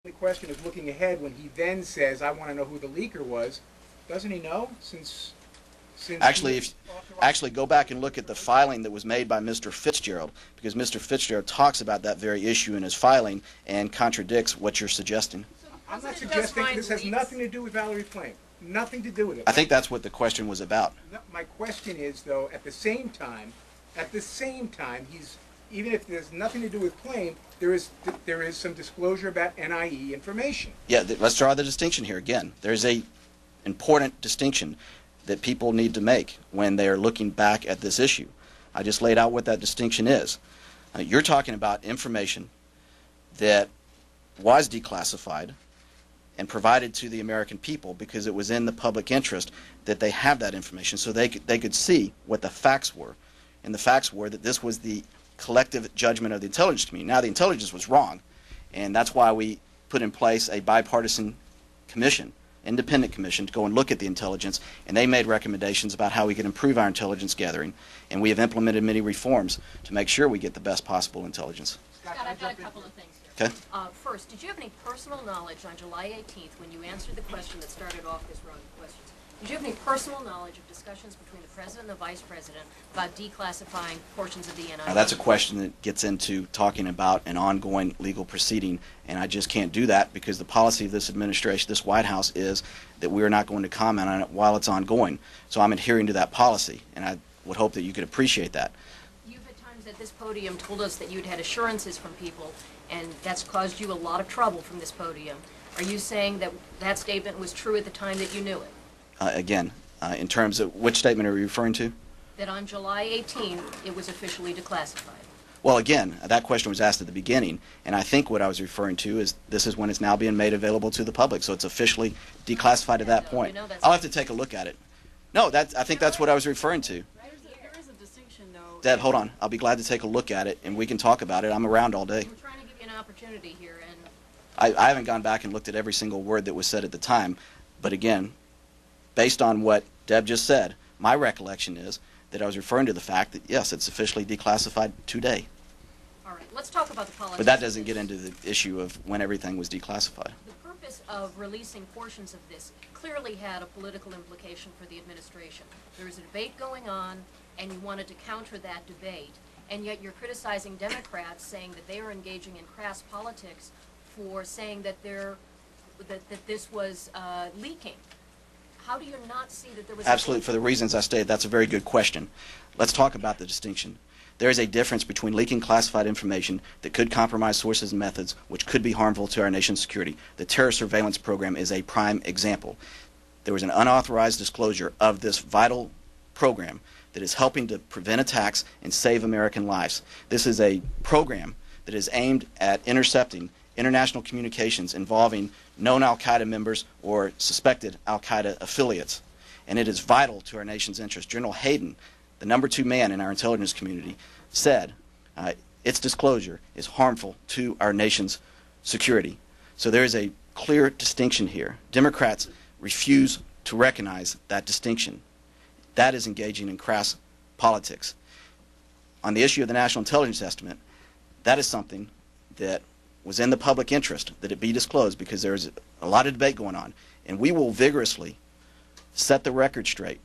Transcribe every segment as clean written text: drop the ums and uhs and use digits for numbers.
The question is looking ahead when he then says, I want to know who the leaker was. Doesn't he know since Actually, go back and look at the filing that was made by Mr. Fitzgerald, because Mr. Fitzgerald talks about that very issue in his filing and contradicts what you're suggesting. I'm not suggesting this has nothing to do with Valerie Plame. Nothing to do with it. I think that's what the question was about. No, my question is, though, at the same time, he's, even if there's nothing to do with Plame, there is some disclosure about NIE information. Yeah, let's draw the distinction here again. There's a important distinction that people need to make when they are looking back at this issue. I just laid out what that distinction is. You're talking about information that was declassified and provided to the American people because it was in the public interest that they have that information so they could see what the facts were. And the facts were that this was the collective judgment of the intelligence community. Now, the intelligence was wrong, and that's why we put in place a bipartisan commission, independent commission, to go and look at the intelligence, and they made recommendations about how we could improve our intelligence gathering, and we have implemented many reforms to make sure we get the best possible intelligence. Scott, I've got a couple of things here. Okay. First, did you have any personal knowledge on July 18th when you answered the question that started off this round of questions? Did you have any personal knowledge of discussions between the President and the Vice President about declassifying portions of the NIE? Now, that's a question that gets into talking about an ongoing legal proceeding, and I just can't do that because the policy of this administration, this White House, is that we are not going to comment on it while it's ongoing. So I'm adhering to that policy, and I would hope that you could appreciate that. You've at times at this podium told us that you'd had assurances from people, and that's caused you a lot of trouble from this podium. Are you saying that that statement was true at the time that you knew it? Again, in terms of which statement are you referring to? That on July 18th, it was officially declassified. Well, again, that question was asked at the beginning, and I think what I was referring to is this is when it's now being made available to the public, so it's officially declassified at that point. I'll have to take a look at it. No, I think that's what I was referring to. There is a distinction, though. Deb, hold on. I'll be glad to take a look at it, and we can talk about it. I'm around all day. We're trying to give you an opportunity here, and I haven't gone back and looked at every single word that was said at the time, but again, based on what Deb just said, my recollection is that I was referring to the fact that, yes, it's officially declassified today. all right, let's talk about the politics. But that doesn't get into the issue of when everything was declassified. The purpose of releasing portions of this clearly had a political implication for the administration. There was a debate going on, and you wanted to counter that debate, and yet you're criticizing Democrats, saying that they are engaging in crass politics for saying that that this was leaking. How do you not see that there was Absolutely. For the reasons I stated, that's a very good question. Let's talk about the distinction. There is a difference between leaking classified information that could compromise sources and methods which could be harmful to our nation's security. The terror surveillance program is a prime example. There was an unauthorized disclosure of this vital program that is helping to prevent attacks and save American lives. This is a program that is aimed at intercepting international communications involving known al-Qaeda members or suspected al-Qaeda affiliates. And it is vital to our nation's interest. General Hayden, the #2 man in our intelligence community, said its disclosure is harmful to our nation's security. So there is a clear distinction here. Democrats refuse to recognize that distinction. That is engaging in crass politics. On the issue of the National Intelligence Estimate, that is something that was in the public interest that it be disclosed because there is a lot of debate going on. And we will vigorously set the record straight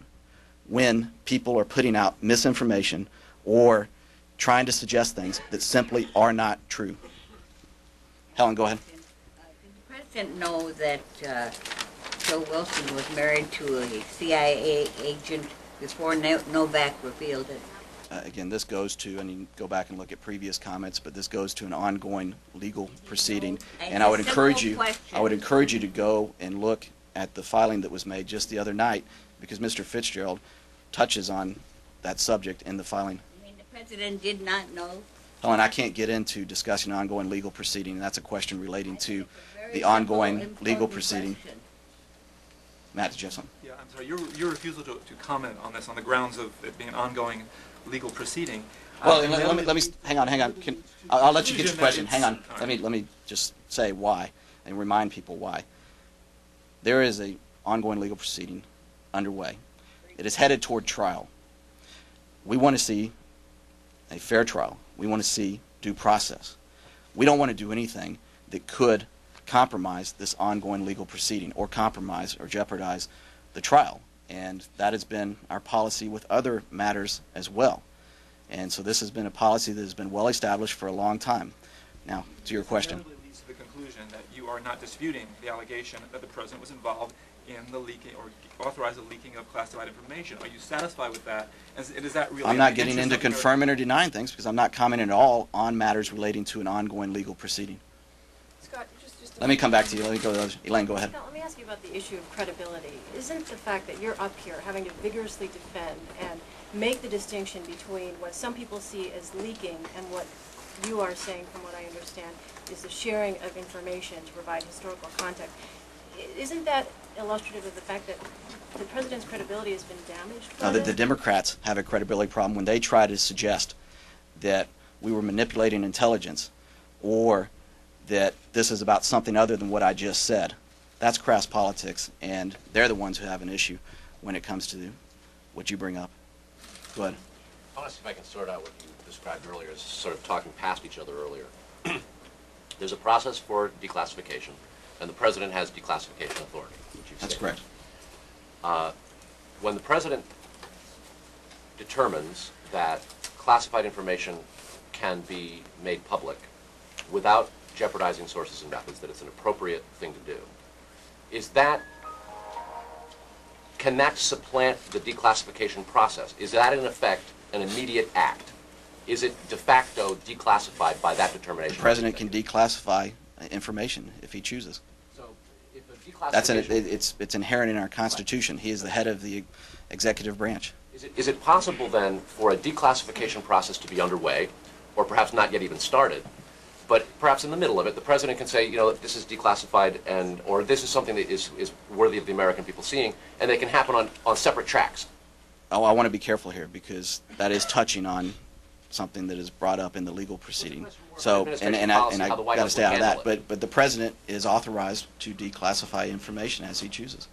when people are putting out misinformation or trying to suggest things that simply are not true. Helen, go ahead. Did the President know that Joe Wilson was married to a CIA agent before Novak revealed it? Again, this goes to, and you can go back and look at previous comments, but this goes to an ongoing legal proceeding. And I would encourage you to go and look at the filing that was made just the other night, because Mr. Fitzgerald touches on that subject in the filing. You mean the President did not know? Helen, I can't get into discussing an ongoing legal proceeding. That's a question relating to the ongoing legal proceeding. Matt, did you have something? Yeah, I'm sorry. Your refusal to comment on this on the grounds of it being an ongoing legal proceeding. Well, let me hang on. I'll let you get your question. Hang on. Let me just say why and remind people why. There is a ongoing legal proceeding underway. It is headed toward trial. We want to see a fair trial. We want to see due process. We don't want to do anything that could compromise this ongoing legal proceeding or compromise or jeopardize the trial. And that has been our policy with other matters as well. And so this has been a policy that has been well established for a long time. Now, to your question. This leads to the conclusion that you are not disputing the allegation that the president was involved in the leaking or authorized the leaking of classified information. Are you satisfied with that? And is that really? I'm not getting into confirming or denying things because I'm not commenting at all on matters relating to an ongoing legal proceeding. Scott, Let me come back to you. Let me go to others. Elaine, go ahead. Scott, let me ask you about the issue of credibility. Isn't the fact that you're up here having to vigorously defend and make the distinction between what some people see as leaking and what you are saying, from what I understand, is the sharing of information to provide historical context, isn't that illustrative of the fact that the president's credibility has been damaged by The Democrats have a credibility problem when they try to suggest that we were manipulating intelligence or that this is about something other than what I just said. That's crass politics, and they're the ones who have an issue when it comes to what you bring up. Go ahead. I want to see if I can sort out what you described earlier as sort of talking past each other earlier. There's a process for declassification, and the president has declassification authority. Which you've That's stated. correct. When the president determines that classified information can be made public without jeopardizing sources and methods, that it's an appropriate thing to do, can that supplant the declassification process? Is that in effect an immediate act? Is it de facto declassified by that determination? The president can declassify information if he chooses. So if a declassification... It's inherent in our Constitution. He is the head of the executive branch. Is it possible then for a declassification process to be underway, or perhaps not yet even started, but perhaps in the middle of it, the president can say, you know, this is declassified, or this is something that is worthy of the American people seeing, and they can happen on separate tracks? Oh, I want to be careful here because that is touching on something that is brought up in the legal proceeding. So, and I got to stay out of that. But the president is authorized to declassify information as he chooses.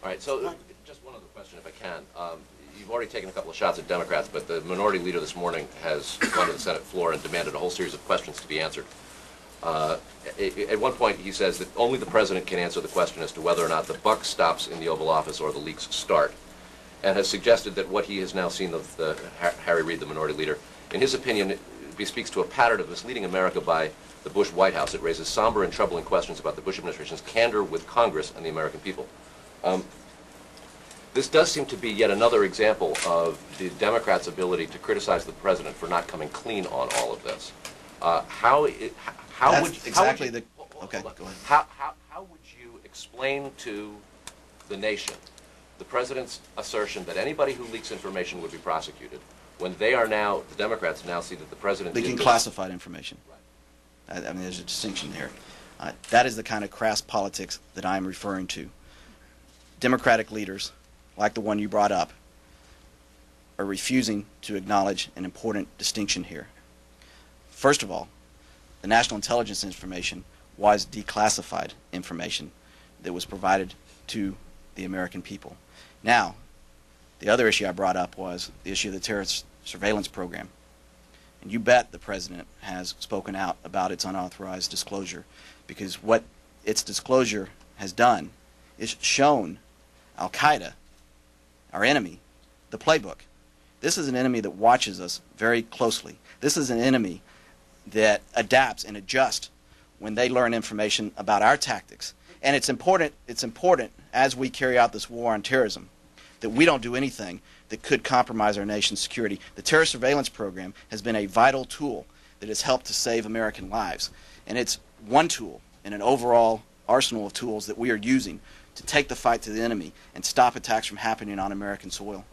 All right. So, just one other question, if I can. You've already taken a couple of shots at Democrats, but the minority leader this morning has gone to the Senate floor and demanded a whole series of questions to be answered. At one point, he says that only the president can answer the question as to whether or not the buck stops in the Oval Office or the leaks start, and has suggested that what he has now seen of Harry Reid, the minority leader, in his opinion, it bespeaks to a pattern of misleading America by the Bush White House. It raises somber and troubling questions about the Bush administration's candor with Congress and the American people. This does seem to be yet another example of the Democrats' ability to criticize the president for not coming clean on all of this. How would you explain to the nation the president's assertion that anybody who leaks information would be prosecuted when they are now, the Democrats now see that the president leaking classified information? Right. I mean, there's a distinction there. That is the kind of crass politics that I'm referring to. Democratic leaders, like the one you brought up, are refusing to acknowledge an important distinction here. First of all, the national intelligence information was declassified information that was provided to the American people. Now, the other issue I brought up was the issue of the terrorist surveillance program. And you bet the president has spoken out about its unauthorized disclosure, because what its disclosure has done is shown Al-Qaeda, our enemy, the playbook. This is an enemy that watches us very closely. This is an enemy that adapts and adjusts when they learn information about our tactics. And it's important as we carry out this war on terrorism that we don't do anything that could compromise our nation's security. The terrorist surveillance program has been a vital tool that has helped to save American lives. And it's one tool in an overall arsenal of tools that we are using to take the fight to the enemy and stop attacks from happening on American soil.